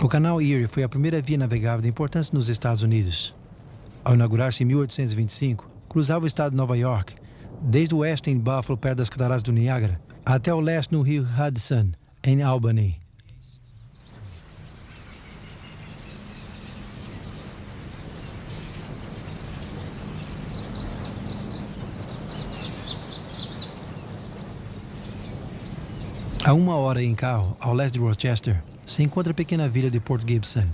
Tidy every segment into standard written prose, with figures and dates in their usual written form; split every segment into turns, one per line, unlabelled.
canal Erie foi a primeira via navegável de importância nos Estados Unidos. Ao inaugurar-se em 1825, cruzava o estado de Nova York, desde o oeste em Buffalo, perto das cataratas do Niágara, até o leste no rio Hudson, em Albany. A 1 hora em carro, ao leste de Rochester, se encontra a pequena vila de Port Gibson.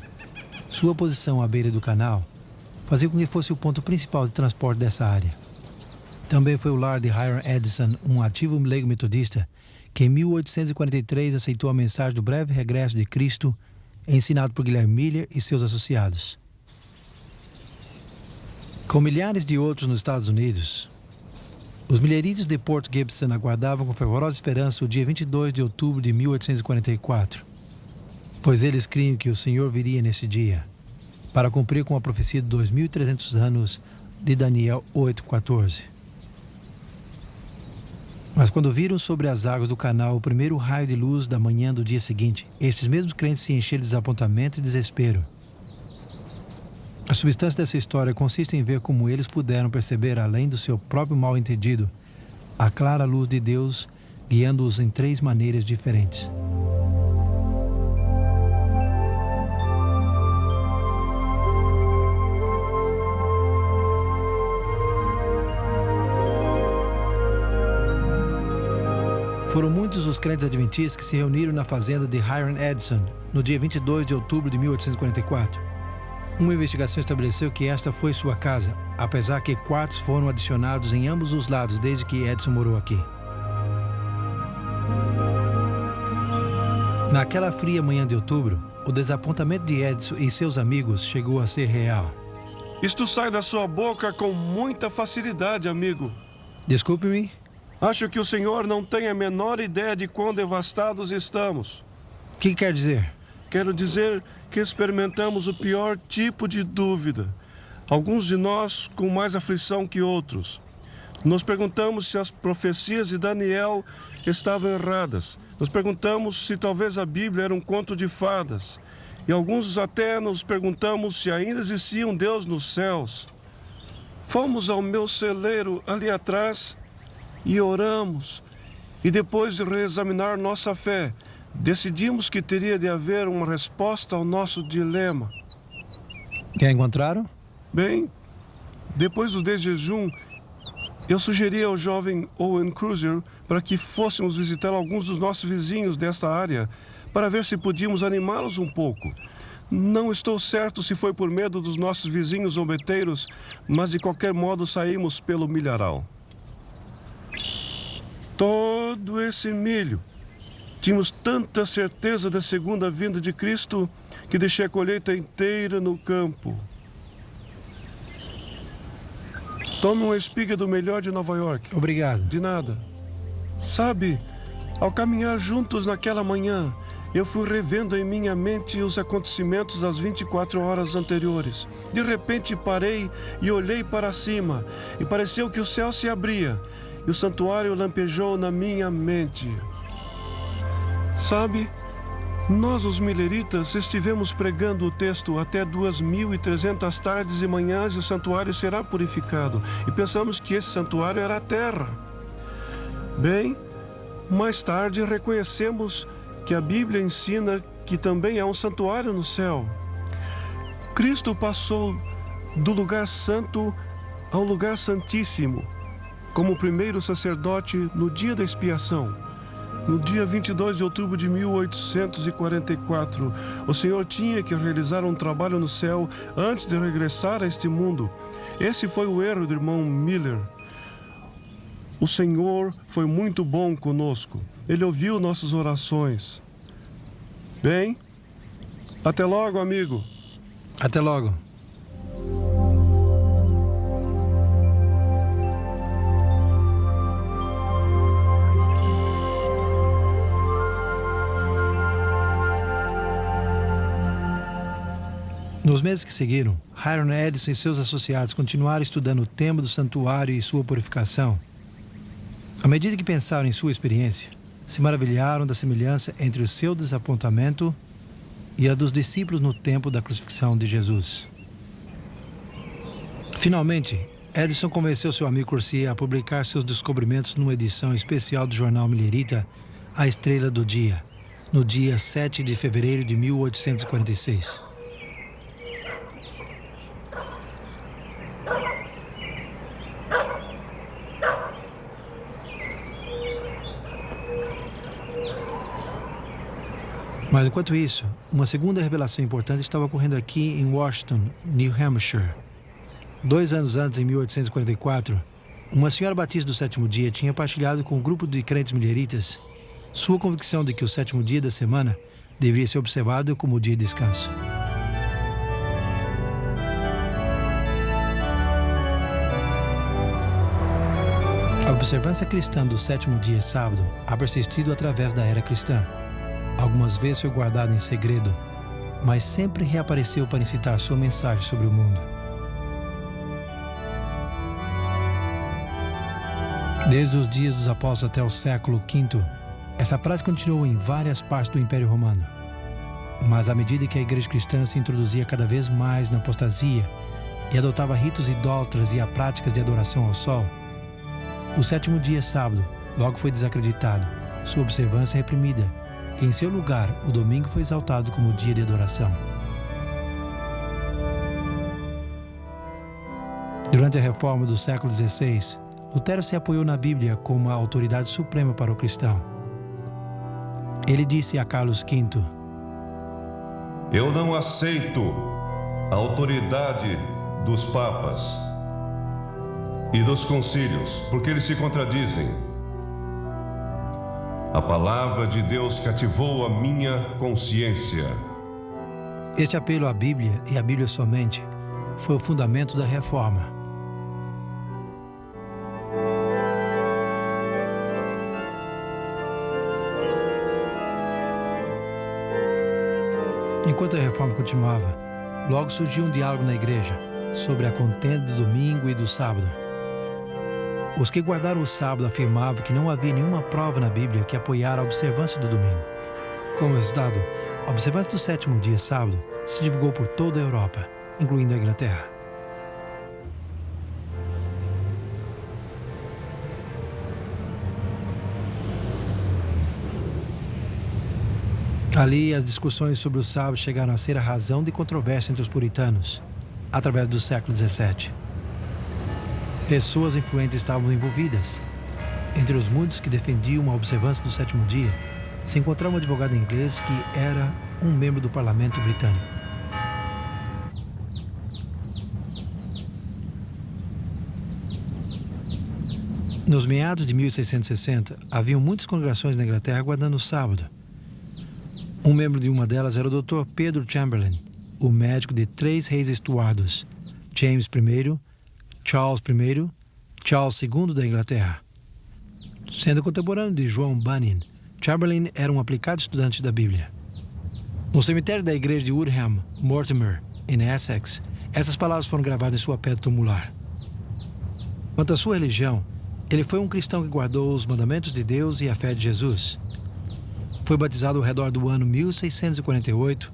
Sua posição à beira do canal fazia com que fosse o ponto principal de transporte dessa área. Também foi o lar de Hiram Edson, um ativo leigo metodista, que em 1843 aceitou a mensagem do breve regresso de Cristo, ensinado por Guilherme Miller e seus associados. Com milhares de outros nos Estados Unidos, os milheritos de Port Gibson aguardavam com fervorosa esperança o dia 22 de outubro de 1844, pois eles criam que o Senhor viria nesse dia, para cumprir com a profecia de 2.300 anos de Daniel 8,14. Mas quando viram sobre as águas do canal o primeiro raio de luz da manhã do dia seguinte, estes mesmos crentes se encheram de desapontamento e desespero. A substância dessa história consiste em ver como eles puderam perceber, além do seu próprio mal-entendido, a clara luz de Deus guiando-os em 3 maneiras diferentes. Foram muitos os crentes adventistas que se reuniram na fazenda de Hiram Edson no dia 22 de outubro de 1844. Uma investigação estabeleceu que esta foi sua casa, apesar que quartos foram adicionados em ambos os lados desde que Edson morou aqui. Naquela fria manhã de outubro, o desapontamento de Edson e seus amigos chegou a ser real.
Isto sai da sua boca com muita facilidade, amigo.
Desculpe-me?
Acho que o senhor não tem a menor ideia de quão devastados estamos.
O que quer dizer?
Quero dizer que experimentamos o pior tipo de dúvida. Alguns de nós com mais aflição que outros. Nos perguntamos se as profecias de Daniel estavam erradas. Nos perguntamos se talvez a Bíblia era um conto de fadas. E alguns até nos perguntamos se ainda existia um Deus nos céus. Fomos ao meu celeiro ali atrás e oramos. E depois de reexaminar nossa fé, decidimos que teria de haver uma resposta ao nosso dilema.
Que encontraram?
Bem, depois do desjejum, eu sugeri ao jovem Owen Cruiser para que fôssemos visitar alguns dos nossos vizinhos desta área para ver se podíamos animá-los um pouco. Não estou certo se foi por medo dos nossos vizinhos zombeteiros, mas de qualquer modo saímos pelo milharal. Todo esse milho. Tínhamos tanta certeza da segunda vinda de Cristo que deixei a colheita inteira no campo. Tome uma espiga do melhor de Nova York.
Obrigado.
De nada. Sabe, ao caminhar juntos naquela manhã, eu fui revendo em minha mente os acontecimentos das 24 horas anteriores. De repente parei e olhei para cima, e pareceu que o céu se abria, e o santuário lampejou na minha mente. Sabe, nós os mileritas estivemos pregando o texto até 2.300 tardes e manhãs e o santuário será purificado. E pensamos que esse santuário era a terra. Bem, mais tarde reconhecemos que a Bíblia ensina que também há um santuário no céu. Cristo passou do lugar santo ao lugar santíssimo, como primeiro sacerdote no dia da expiação. No dia 22 de outubro de 1844, o Senhor tinha que realizar um trabalho no céu antes de regressar a este mundo. Esse foi o erro do irmão Miller. O Senhor foi muito bom conosco. Ele ouviu nossas orações. Bem, até logo, amigo.
Até logo. Nos meses que seguiram, Hiram Edson e seus associados continuaram estudando o tema do santuário e sua purificação. À medida que pensaram em sua experiência, se maravilharam da semelhança entre o seu desapontamento e a dos discípulos no tempo da crucifixão de Jesus. Finalmente, Edison convenceu seu amigo Coursier a publicar seus descobrimentos numa edição especial do jornal Millerita, A Estrela do Dia, no dia 7 de fevereiro de 1846. Mas enquanto isso, uma segunda revelação importante estava ocorrendo aqui em Washington, New Hampshire. 2 anos antes, em 1844, uma senhora batista do sétimo dia tinha partilhado com um grupo de crentes mileritas sua convicção de que o sétimo dia da semana deveria ser observado como dia de descanso. A observância cristã do sétimo dia sábado ha persistido através da era cristã. Algumas vezes foi guardada em segredo, mas sempre reapareceu para incitar sua mensagem sobre o mundo. Desde os dias dos apóstolos até o século V, essa prática continuou em várias partes do Império Romano. Mas à medida que a igreja cristã se introduzia cada vez mais na apostasia e adotava ritos idólatras e a práticas de adoração ao sol, o sétimo dia sábado logo foi desacreditado, sua observância reprimida, e em seu lugar o domingo foi exaltado como dia de adoração. Durante a reforma do século XVI, Lutero se apoiou na Bíblia como a autoridade suprema para o cristão. Ele disse a Carlos V:
Eu não aceito a autoridade dos papas e dos concílios, porque eles se contradizem. A palavra de Deus cativou a minha consciência.
Este apelo à Bíblia e à Bíblia somente foi o fundamento da reforma. Enquanto a reforma continuava, logo surgiu um diálogo na igreja sobre a contenda do domingo e do sábado. Os que guardaram o sábado afirmavam que não havia nenhuma prova na Bíblia que apoiara a observância do domingo. Como resultado, a observância do sétimo dia sábado se divulgou por toda a Europa, incluindo a Inglaterra. Ali, as discussões sobre o sábado chegaram a ser a razão de controvérsia entre os puritanos, através do século XVII. Pessoas influentes estavam envolvidas. Entre os muitos que defendiam a observância do sétimo dia, se encontrava um advogado inglês que era um membro do parlamento britânico. Nos meados de 1660, haviam muitas congregações na Inglaterra guardando o sábado. Um membro de uma delas era o Dr. Pedro Chamberlain, o médico de 3 reis estuardos, James I, Charles I, Charles II da Inglaterra. Sendo contemporâneo de João Bunyan, Chamberlain era um aplicado estudante da Bíblia. No cemitério da igreja de Woodham, Mortimer, em Essex, essas palavras foram gravadas em sua pedra tumular. Quanto à sua religião, ele foi um cristão que guardou os mandamentos de Deus e a fé de Jesus. Foi batizado ao redor do ano 1648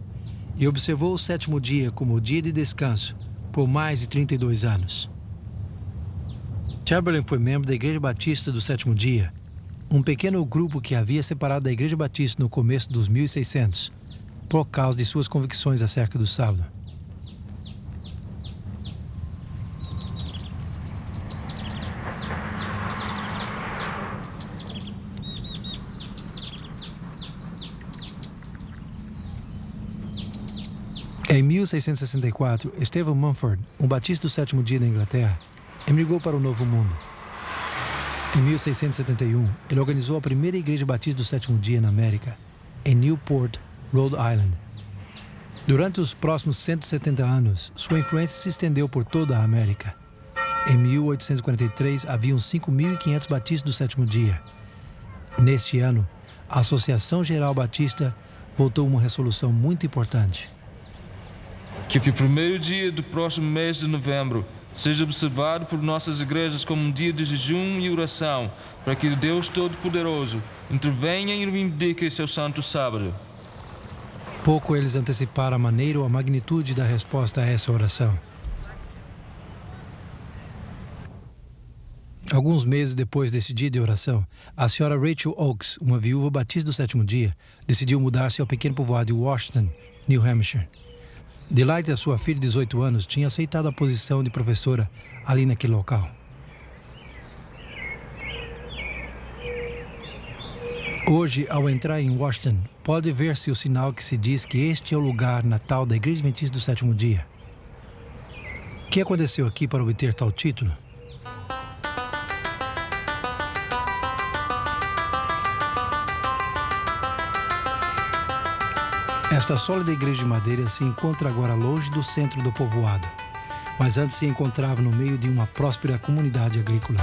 e observou o sétimo dia como dia de descanso por mais de 32 anos. Chamberlain foi membro da Igreja Batista do Sétimo Dia, um pequeno grupo que havia separado da Igreja Batista no começo dos 1600, por causa de suas convicções acerca do sábado. Em 1664, Stephen Mumford, um batista do sétimo dia da Inglaterra, emigrou para o Novo Mundo. Em 1671, ele organizou a primeira igreja batista do sétimo dia na América, em Newport, Rhode Island. Durante os próximos 170 anos, sua influência se estendeu por toda a América. Em 1843, haviam 5.500 batistas do sétimo dia. Neste ano, a Associação Geral Batista votou uma resolução muito importante.
Que o primeiro dia do próximo mês de novembro seja observado por nossas igrejas como um dia de jejum e oração, para que Deus Todo-Poderoso intervenha e reivindique seu santo sábado.
Pouco eles anteciparam a maneira ou a magnitude da resposta a essa oração. Alguns meses depois desse dia de oração, a senhora Rachel Oakes, uma viúva batista do sétimo dia, decidiu mudar-se ao pequeno povoado de Washington, New Hampshire. Delight, a sua filha de 18 anos, tinha aceitado a posição de professora ali naquele local. Hoje, ao entrar em Washington, pode ver-se o sinal que se diz que este é o lugar natal da Igreja Adventista do Sétimo Dia. O que aconteceu aqui para obter tal título? Esta sólida igreja de madeira se encontra agora longe do centro do povoado, mas antes se encontrava no meio de uma próspera comunidade agrícola.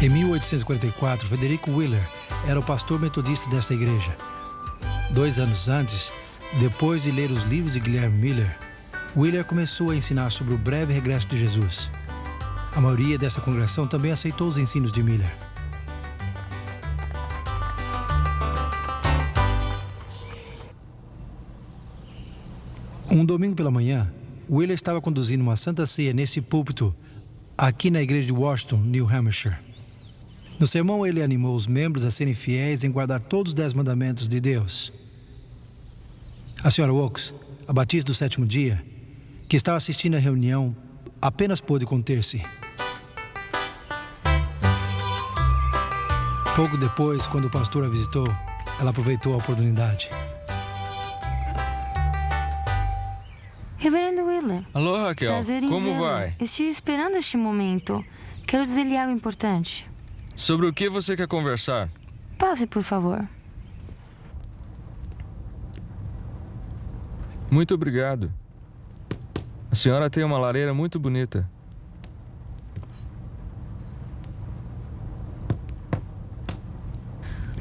Em 1844, Frederick Wheeler era o pastor metodista desta igreja. 2 anos antes, depois de ler os livros de Guilherme Miller, Wheeler começou a ensinar sobre o breve regresso de Jesus. A maioria desta congregação também aceitou os ensinos de Miller. Um domingo pela manhã, Wheeler estava conduzindo uma santa ceia nesse púlpito, aqui na igreja de Washington, New Hampshire. No sermão, ele animou os membros a serem fiéis em guardar todos os 10 mandamentos de Deus. A senhora Oakes, a batista do sétimo dia, que estava assistindo à reunião, apenas pôde conter-se. Pouco depois, quando o pastor a visitou, ela aproveitou a oportunidade.
Reverendo Wheeler.
Alô, Raquel.
Prazer em
Como
vê-lo.
vai?
Estive esperando este momento. Quero dizer-lhe algo importante.
Sobre o que você quer conversar?
Passe, por favor.
Muito obrigado. A senhora tem uma lareira muito bonita.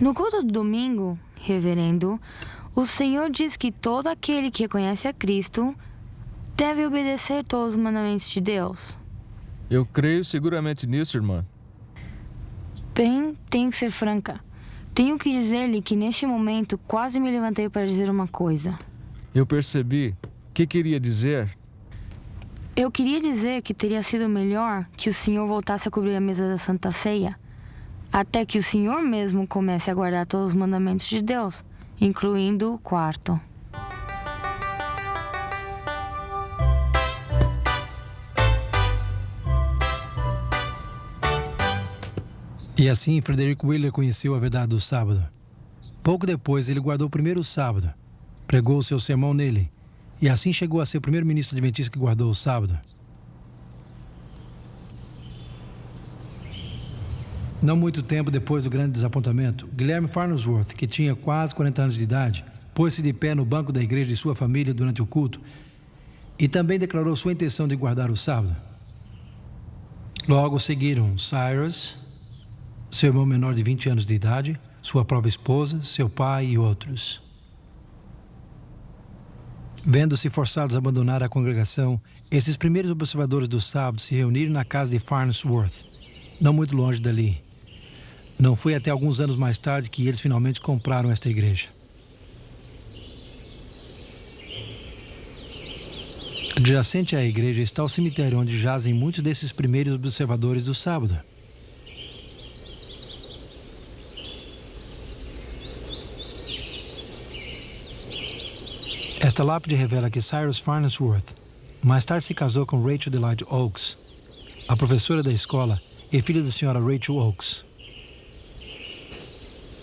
No culto do domingo, reverendo, o Senhor diz que todo aquele que reconhece a Cristo deve obedecer todos os mandamentos de Deus.
Eu creio seguramente nisso, irmã.
Bem, tenho que ser franca. Tenho que dizer-lhe que neste momento quase me levantei para dizer uma coisa.
Eu percebi. O que queria dizer?
Eu queria dizer que teria sido melhor que o Senhor voltasse a cobrir a mesa da Santa Ceia, até que o Senhor mesmo comece a guardar todos os mandamentos de Deus, incluindo o quarto.
E assim, Frederick Wheeler conheceu a verdade do sábado. Pouco depois, ele guardou o primeiro sábado, pregou o seu sermão nele, e assim chegou a ser o primeiro ministro adventista que guardou o sábado. Não muito tempo depois do grande desapontamento, Guilherme Farnsworth, que tinha quase 40 anos de idade, pôs-se de pé no banco da igreja de sua família durante o culto e também declarou sua intenção de guardar o sábado. Logo seguiram Cyrus, seu irmão menor de 20 anos de idade, sua própria esposa, seu pai e outros. Vendo-se forçados a abandonar a congregação, esses primeiros observadores do sábado se reuniram na casa de Farnsworth, não muito longe dali. Não foi até alguns anos mais tarde que eles finalmente compraram esta igreja. Adjacente à igreja está o cemitério onde jazem muitos desses primeiros observadores do sábado. Esta lápide revela que Cyrus Farnsworth mais tarde se casou com Rachel Delight Oakes, a professora da escola e filha da senhora Rachel Oakes.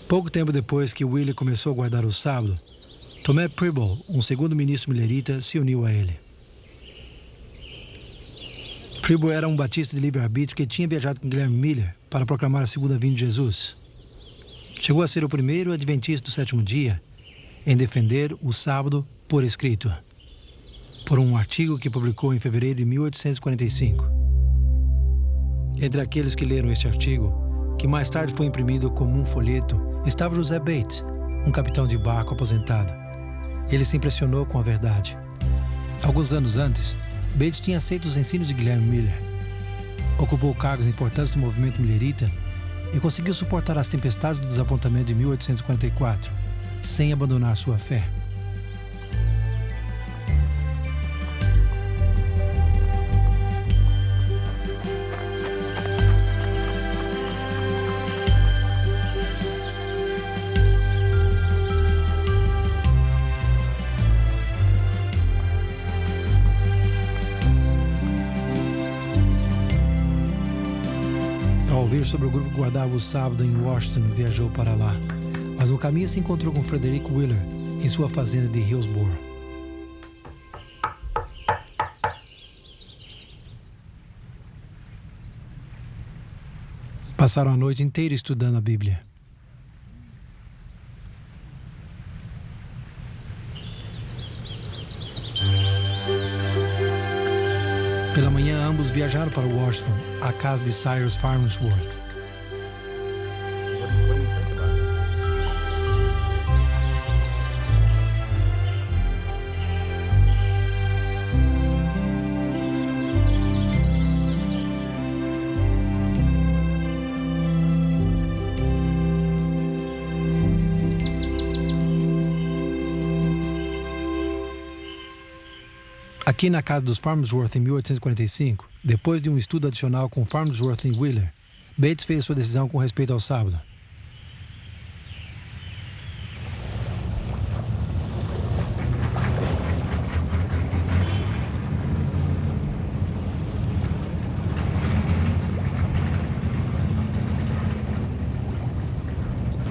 Pouco tempo depois que Willie começou a guardar o sábado, Tomé Preble, um segundo ministro millerita, se uniu a ele. Preble era um batista de livre-arbítrio que tinha viajado com Guilherme Miller para proclamar a segunda vinda de Jesus. Chegou a ser o primeiro adventista do sétimo dia em defender o sábado por escrito, por um artigo que publicou em fevereiro de 1845. Entre aqueles que leram este artigo, que mais tarde foi imprimido como um folheto, estava José Bates, um capitão de barco aposentado. Ele se impressionou com a verdade. Alguns anos antes, Bates tinha aceito os ensinos de Guilherme Miller. Ocupou cargos importantes no movimento millerita e conseguiu suportar as tempestades do desapontamento de 1844, sem abandonar sua fé. Ao ouvir sobre o grupo que guardava o sábado em Washington, viajou para lá. Mas no caminho se encontrou com Frederick Wheeler em sua fazenda de Hillsborough. Passaram a noite inteira estudando a Bíblia. Pela manhã, ambos viajaram para Washington, à casa de Cyrus Farnsworth. Aqui na casa dos Farnsworth em 1845, depois de um estudo adicional com Farnsworth e Wheeler, Bates fez sua decisão com respeito ao sábado.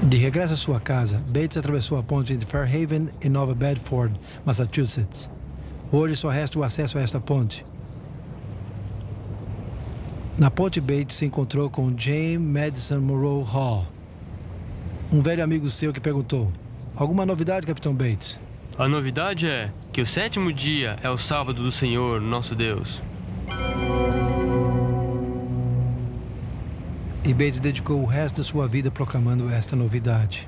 De regresso à sua casa, Bates atravessou a ponte entre Fairhaven e Nova Bedford, Massachusetts. Hoje só resta o acesso a esta ponte. Na ponte, Bates se encontrou com James Madison Monroe Hall, um velho amigo seu que perguntou: "Alguma novidade, Capitão Bates?"
A novidade é que o 7º dia é o sábado do Senhor, nosso Deus.
E Bates dedicou o resto da sua vida proclamando esta novidade.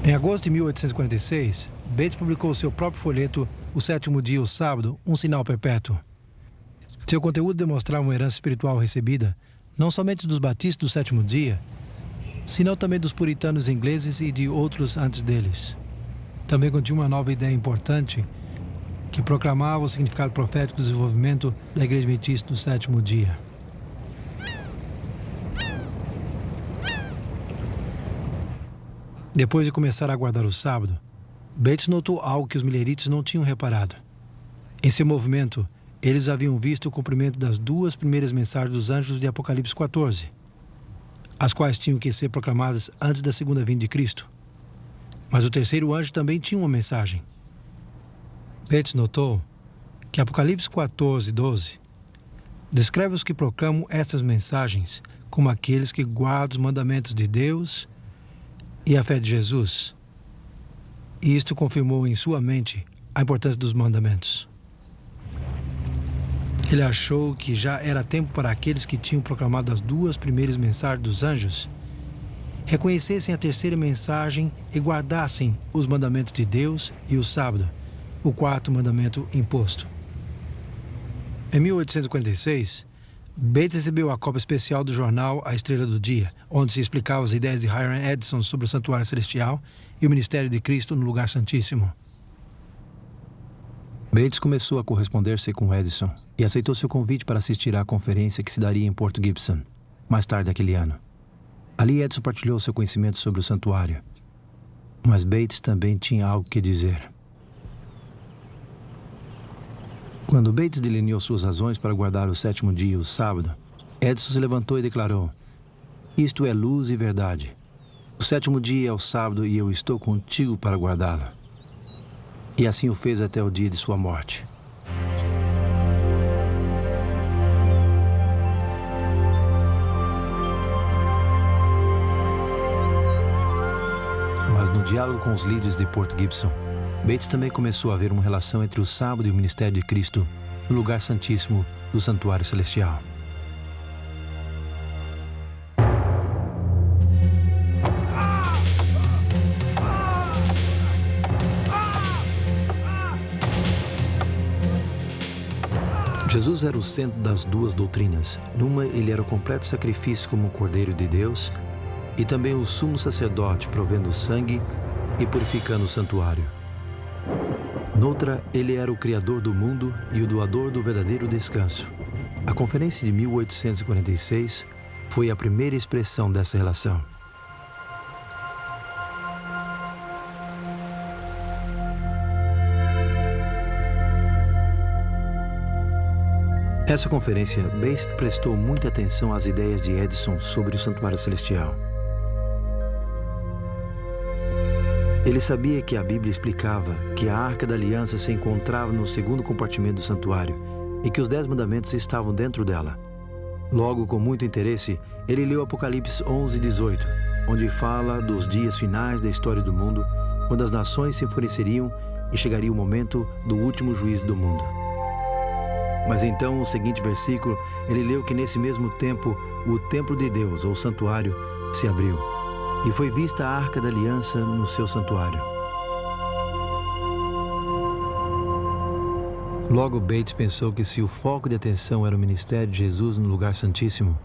Em agosto de 1846, Bates publicou seu próprio folheto, O 7º Dia, o Sábado, um sinal perpétuo. Seu conteúdo demonstrava uma herança espiritual recebida, não somente dos batistas do 7º dia, senão também dos puritanos ingleses e de outros antes deles. Também continha uma nova ideia importante que proclamava o significado profético do desenvolvimento da Igreja Adventista do 7º dia. Depois de começar a guardar o sábado, Bates notou algo que os millerites não tinham reparado. Em seu movimento, eles haviam visto o cumprimento das 2 primeiras mensagens dos anjos de Apocalipse 14, as quais tinham que ser proclamadas antes da segunda vinda de Cristo. Mas o terceiro anjo também tinha uma mensagem. Bates notou que Apocalipse 14, 12 descreve os que proclamam estas mensagens como aqueles que guardam os mandamentos de Deus e a fé de Jesus. E isto confirmou em sua mente a importância dos mandamentos. Ele achou que já era tempo para aqueles que tinham proclamado as 2 primeiras mensagens dos anjos reconhecessem a terceira mensagem e guardassem os mandamentos de Deus e o sábado, o 4º mandamento imposto. Em 1846, Bates recebeu a cópia especial do jornal A Estrela do Dia, onde se explicavam as ideias de Hiram Edison sobre o Santuário Celestial e o Ministério de Cristo no Lugar Santíssimo. Bates começou a corresponder-se com Edison e aceitou seu convite para assistir à conferência que se daria em Port Gibson, mais tarde aquele ano. Ali, Edison partilhou seu conhecimento sobre o santuário. Mas Bates também tinha algo que dizer. Quando Bates delineou suas razões para guardar o 7º dia e o sábado, Edison se levantou e declarou: "Isto é luz e verdade. O 7º dia é o sábado e eu estou contigo para guardá-lo." E assim o fez até o dia de sua morte. Mas no diálogo com os líderes de Port Gibson, Bates também começou a ver uma relação entre o sábado e o ministério de Cristo no lugar santíssimo do Santuário Celestial. Jesus era o centro das duas doutrinas. Numa, ele era o completo sacrifício como o Cordeiro de Deus e também o sumo sacerdote provendo sangue e purificando o santuário. Noutra, ele era o Criador do mundo e o doador do verdadeiro descanso. A Conferência de 1846 foi a primeira expressão dessa relação. Nessa conferência, Bates prestou muita atenção às ideias de Edison sobre o santuário celestial. Ele sabia que a Bíblia explicava que a Arca da Aliança se encontrava no segundo compartimento do santuário e que os 10 mandamentos estavam dentro dela. Logo, com muito interesse, ele leu Apocalipse 11:18, onde fala dos dias finais da história do mundo, quando as nações se enfureceriam e chegaria o momento do último juízo do mundo. Mas então, o seguinte versículo, ele leu que nesse mesmo tempo, o templo de Deus, ou santuário, se abriu, e foi vista a Arca da Aliança no seu santuário. Logo, Bates pensou que se o foco de atenção era o ministério de Jesus no lugar santíssimo,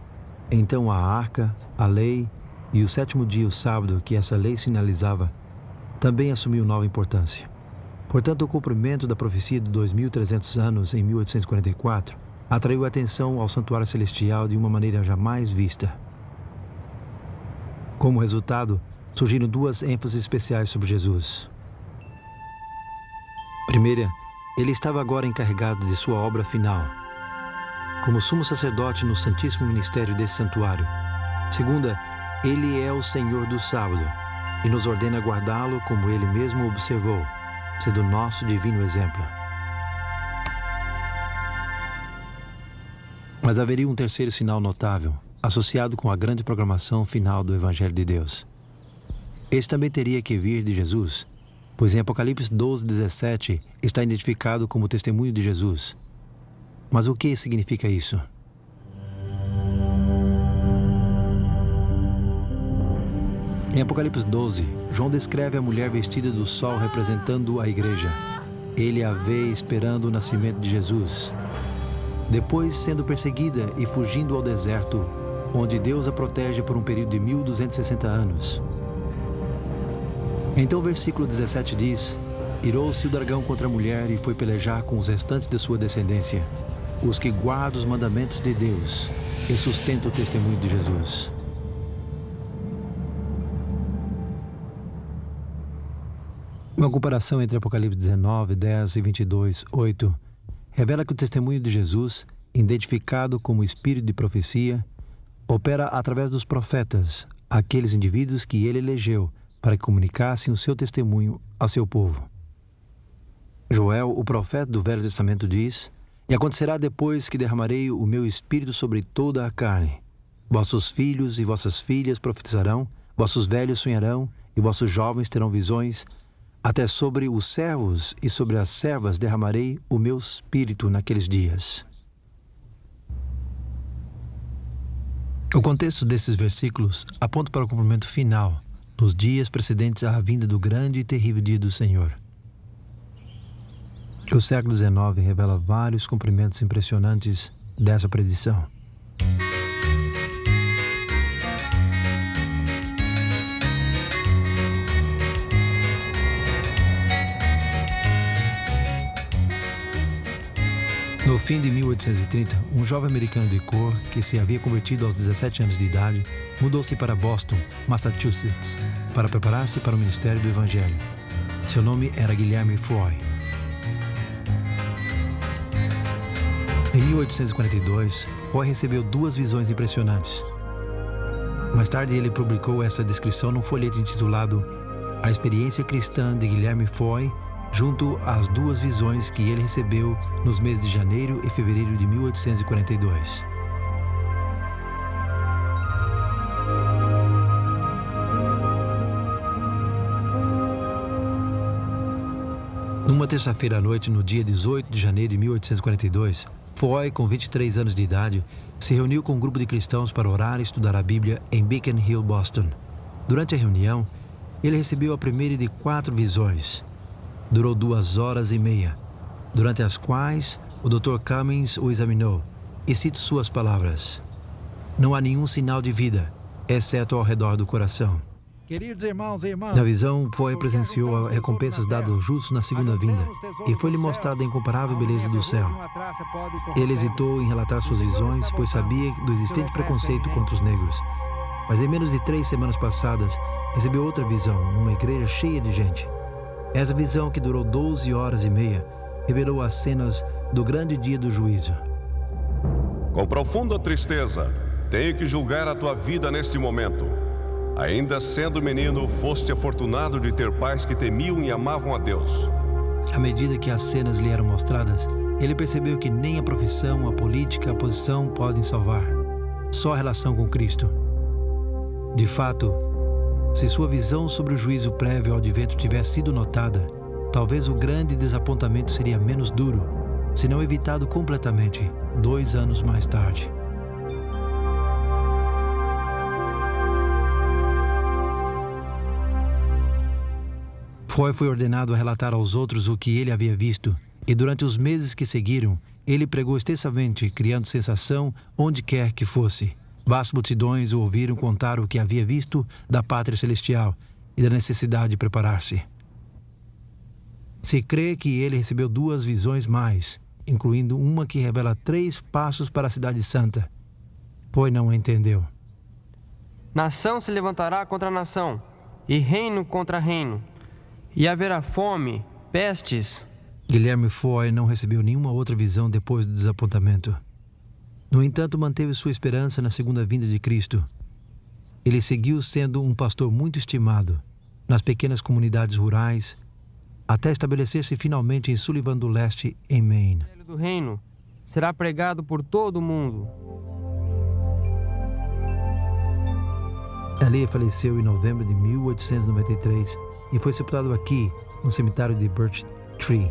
então a arca, a lei e o sétimo dia, o sábado, que essa lei sinalizava, também assumiu nova importância. Portanto, o cumprimento da profecia de 2.300 anos em 1844 atraiu a atenção ao santuário celestial de uma maneira jamais vista. Como resultado, surgiram 2 ênfases especiais sobre Jesus. Primeira, ele estava agora encarregado de sua obra final, como sumo sacerdote no santíssimo ministério desse santuário. Segunda, ele é o Senhor do sábado e nos ordena guardá-lo como ele mesmo observou, sendo nosso divino exemplo. Mas haveria um terceiro sinal notável, associado com a grande programação final do Evangelho de Deus. Esse também teria que vir de Jesus, pois em Apocalipse 12:17 está identificado como testemunho de Jesus. Mas o que significa isso? Em Apocalipse 12, João descreve a mulher vestida do sol representando a igreja. Ele a vê esperando o nascimento de Jesus. Depois sendo perseguida e fugindo ao deserto, onde Deus a protege por um período de 1260 anos. Então o versículo 17 diz: Irou-se o dragão contra a mulher e foi pelejar com os restantes de sua descendência, os que guardam os mandamentos de Deus e sustentam o testemunho de Jesus. Uma comparação entre Apocalipse 19, 10 e 22, 8, revela que o testemunho de Jesus, identificado como espírito de profecia, opera através dos profetas, aqueles indivíduos que ele elegeu para que comunicassem o seu testemunho ao seu povo. Joel, o profeta do Velho Testamento, diz: E acontecerá depois que derramarei o meu espírito sobre toda a carne. Vossos filhos e vossas filhas profetizarão, vossos velhos sonharão, e vossos jovens terão visões. Até sobre os servos e sobre as servas derramarei o meu espírito naqueles dias. O contexto desses versículos aponta para o cumprimento final, nos dias precedentes à vinda do grande e terrível dia do Senhor. O século XIX revela vários cumprimentos impressionantes dessa predição. No fim de 1830, um jovem americano de cor, que se havia convertido aos 17 anos de idade, mudou-se para Boston, Massachusetts, para preparar-se para o ministério do Evangelho. Seu nome era Guilherme Foy. Em 1842, Foy recebeu 2 visões impressionantes. Mais tarde, ele publicou essa descrição num folheto intitulado A Experiência Cristã de Guilherme Foy, junto às 2 visões que ele recebeu nos meses de janeiro e fevereiro de 1842. Numa terça-feira à noite, no dia 18 de janeiro de 1842, Foy, com 23 anos de idade, se reuniu com um grupo de cristãos para orar e estudar a Bíblia em Beacon Hill, Boston. Durante a reunião, ele recebeu a primeira de 4 visões. Durou 2 horas e meia, durante as quais o Dr. Cummings o examinou e cito suas palavras: "Não há nenhum sinal de vida, exceto ao redor do coração."
Queridos irmãos e irmãs,
Na visão, Foy presenciou as recompensas dadas aos justos na segunda vinda e foi-lhe mostrada a incomparável beleza do céu. Ele hesitou em relatar suas visões, pois sabia do existente preconceito contra os negros. Mas em menos de 3 semanas passadas, recebeu outra visão, numa igreja cheia de gente. Essa visão, que durou 12 horas e meia, revelou as cenas do grande dia do juízo.
Com profunda tristeza, tenho que julgar a tua vida neste momento. Ainda sendo menino, foste afortunado de ter pais que temiam e amavam a Deus.
À medida que as cenas lhe eram mostradas, ele percebeu que nem a profissão, a política, a posição podem salvar. Só a relação com Cristo. De fato, se sua visão sobre o juízo prévio ao advento tivesse sido notada, talvez o grande desapontamento seria menos duro, se não evitado completamente, 2 anos mais tarde. Foy foi ordenado a relatar aos outros o que ele havia visto, e durante os meses que seguiram, ele pregou extensamente, criando sensação onde quer que fosse. Vastas multidões o ouviram contar o que havia visto da pátria celestial e da necessidade de preparar-se. Se crê que ele recebeu 2 visões mais, incluindo uma que revela 3 passos para a cidade santa. Foy não a entendeu.
Nação se levantará contra nação, e reino contra reino. E haverá fome, pestes.
Guilherme Foy não recebeu nenhuma outra visão depois do desapontamento. No entanto, manteve sua esperança na segunda vinda de Cristo. Ele seguiu sendo um pastor muito estimado nas pequenas comunidades rurais, até estabelecer-se finalmente em Sullivan do Leste, em Maine.
O evangelho do reino será pregado por todo o mundo.
Ali faleceu em novembro de 1893 e foi sepultado aqui, no cemitério de Birch Tree.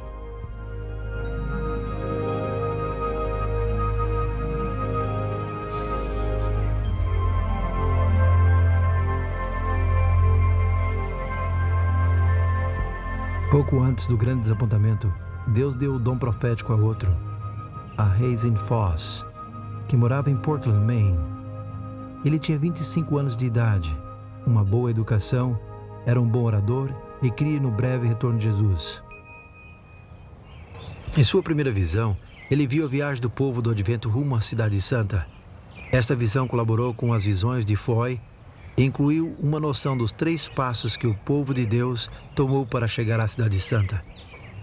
Pouco antes do grande desapontamento, Deus deu o dom profético a outro, a Hazen Foss, que morava em Portland, Maine. Ele tinha 25 anos de idade, uma boa educação, era um bom orador e cria no breve retorno de Jesus. Em sua primeira visão, ele viu a viagem do povo do advento rumo à Cidade Santa. Esta visão colaborou com as visões de Foy e incluiu uma noção dos 3 passos que o povo de Deus tomou para chegar à Cidade Santa.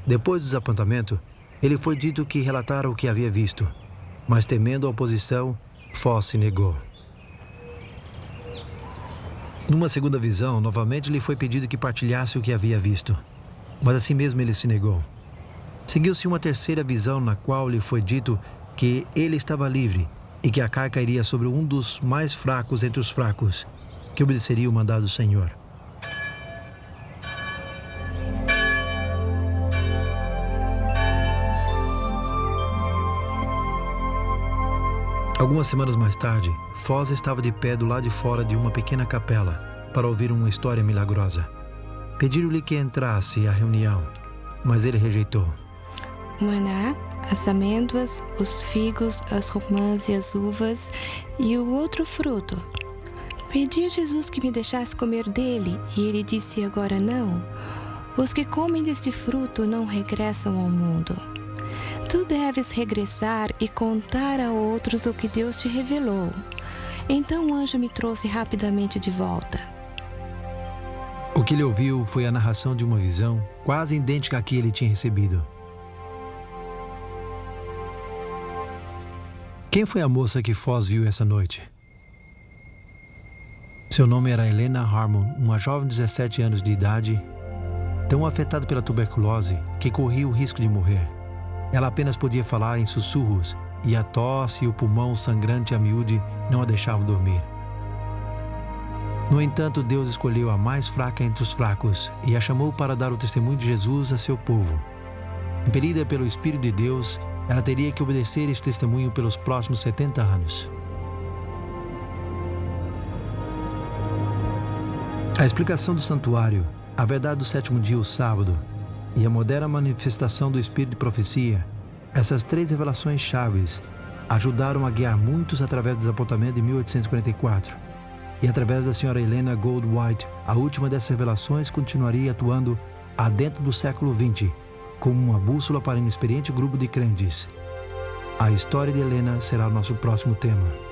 Depois do desapontamento, ele foi dito que relatara o que havia visto, mas temendo a oposição, Foss se negou. Numa segunda visão, novamente lhe foi pedido que partilhasse o que havia visto, mas assim mesmo ele se negou. Seguiu-se uma terceira visão na qual lhe foi dito que ele estava livre e que a carga cairia sobre um dos mais fracos entre os fracos, que obedeceria o mandado do Senhor. Algumas semanas mais tarde, Foss estava de pé do lado de fora de uma pequena capela para ouvir uma história milagrosa. Pediram-lhe que entrasse à reunião, mas ele rejeitou.
O maná, as amêndoas, os figos, as romãs e as uvas e o outro fruto. Pedi a Jesus que me deixasse comer dele e ele disse: agora não. Os que comem deste fruto não regressam ao mundo. Tu deves regressar e contar a outros o que Deus te revelou. Então o anjo me trouxe rapidamente de volta.
O que ele ouviu foi a narração de uma visão quase idêntica à que ele tinha recebido. Quem foi a moça que Foss viu essa noite? Seu nome era Helena Harmon, uma jovem de 17 anos de idade, tão afetada pela tuberculose que corria o risco de morrer. Ela apenas podia falar em sussurros e a tosse e o pulmão sangrante a miúde não a deixavam dormir. No entanto, Deus escolheu a mais fraca entre os fracos e a chamou para dar o testemunho de Jesus a seu povo. Impelida pelo Espírito de Deus, ela teria que obedecer esse testemunho pelos próximos 70 anos. A explicação do santuário, a verdade do sétimo dia, o sábado, e a moderna manifestação do Espírito de profecia Essas 3 revelações chaves ajudaram a guiar muitos através do desapontamento de 1844. E através da senhora Helena Goldwhite, a última dessas revelações continuaria atuando adentro do século XX, como uma bússola para um inexperiente grupo de crentes. A história de Helena será o nosso próximo tema.